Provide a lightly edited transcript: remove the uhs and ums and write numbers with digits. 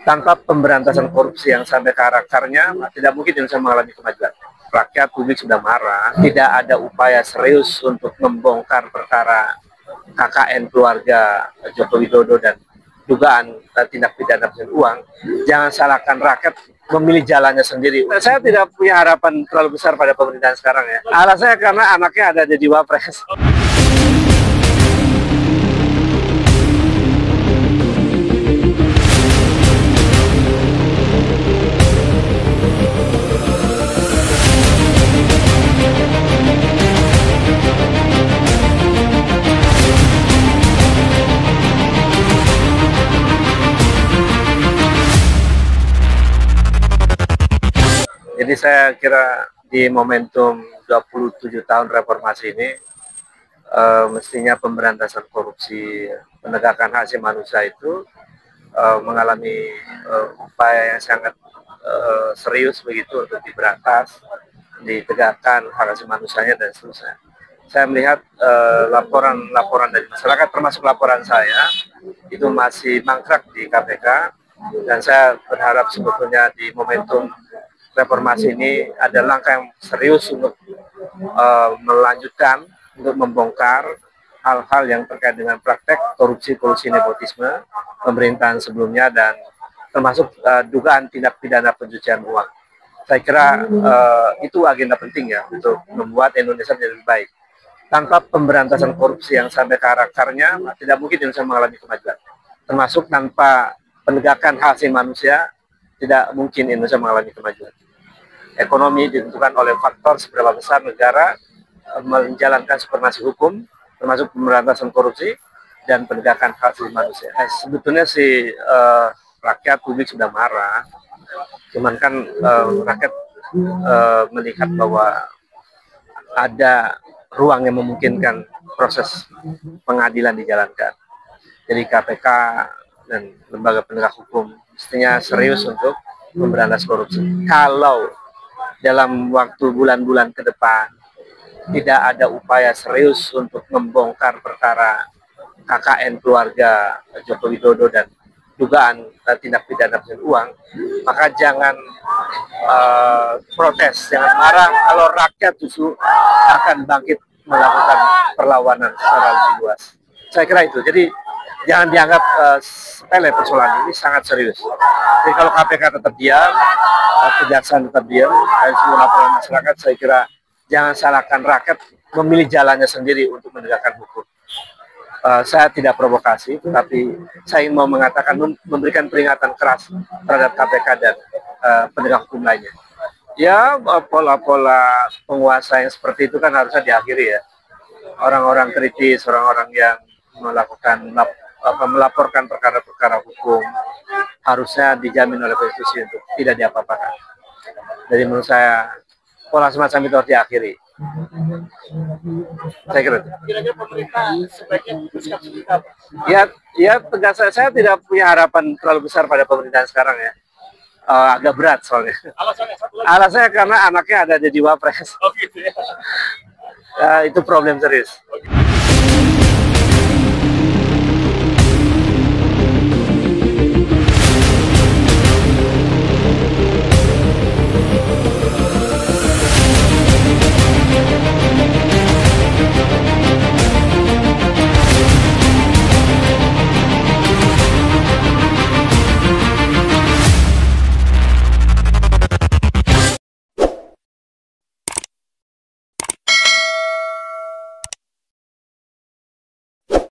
Tanpa pemberantasan korupsi yang sampai ke akarnya, tidak mungkin Indonesia mengalami kemajuan. Rakyat publik sudah marah, tidak ada upaya serius untuk membongkar perkara KKN keluarga Joko Widodo dan dugaan tindak pidana pencucian uang. Jangan salahkan rakyat memilih jalannya sendiri. Saya tidak punya harapan terlalu besar pada pemerintahan sekarang ya. Alasannya karena anaknya ada jadi wapres. Jadi saya kira di momentum 27 tahun reformasi ini mestinya pemberantasan korupsi, penegakan hak asasi manusia itu mengalami upaya yang sangat serius begitu untuk diberantas, ditegakkan hak asasi manusianya dan seterusnya. Saya melihat laporan-laporan dari masyarakat termasuk laporan saya itu masih mangkrak di KPK, dan saya berharap sebetulnya di momentum reformasi ini ada langkah yang serius untuk melanjutkan, untuk membongkar hal-hal yang terkait dengan praktek korupsi nepotisme pemerintahan sebelumnya, dan termasuk dugaan tindak pidana pencucian uang. Saya kira itu agenda penting ya untuk membuat Indonesia menjadi lebih baik. Tanpa pemberantasan korupsi yang sampai ke akarnya, tidak mungkin Indonesia mengalami kemajuan. Termasuk tanpa penegakan hak asasi manusia, tidak mungkin Indonesia mengalami kemajuan. Ekonomi ditentukan oleh faktor seberapa besar negara menjalankan supremasi hukum, termasuk pemberantasan korupsi dan penegakan hak asasi manusia. Sebetulnya sih rakyat publik sudah marah, cuman kan rakyat melihat bahwa ada ruang yang memungkinkan proses pengadilan dijalankan. Jadi KPK dan lembaga penegak hukum mestinya serius untuk memberantas korupsi. Kalau dalam waktu bulan-bulan ke depan tidak ada upaya serius untuk membongkar perkara KKN keluarga Joko Widodo dan dugaan tindak pidana pencucian uang, maka jangan protes, jangan marah kalau rakyat justru akan bangkit melakukan perlawanan secara lebih luas. Saya kira itu. Jadi jangan dianggap sepele persoalan ini, sangat serius. Jadi kalau KPK tetap diam, kejaksaan tetap diam, dan semua laporan masyarakat, saya kira jangan salahkan rakyat memilih jalannya sendiri untuk menegakkan hukum. Saya tidak provokasi, tetapi saya ingin mau mengatakan, memberikan peringatan keras terhadap KPK dan penegak hukum lainnya. Ya, pola-pola penguasa yang seperti itu kan harusnya diakhiri ya. Orang-orang kritis, orang-orang yang melaporkan perkara-perkara hukum harusnya dijamin oleh konstitusi untuk tidak diapa-apakan. Jadi menurut saya pola semacam itu harus diakhiri. Saya kira. Kira-kira pemerintah sebaiknya bersikap seperti apa? Ya tegas, saya tidak punya harapan terlalu besar pada pemerintahan sekarang ya. Agak berat soalnya. Alasannya karena anaknya ada jadi wapres. Oh gitu ya. Itu problem serius.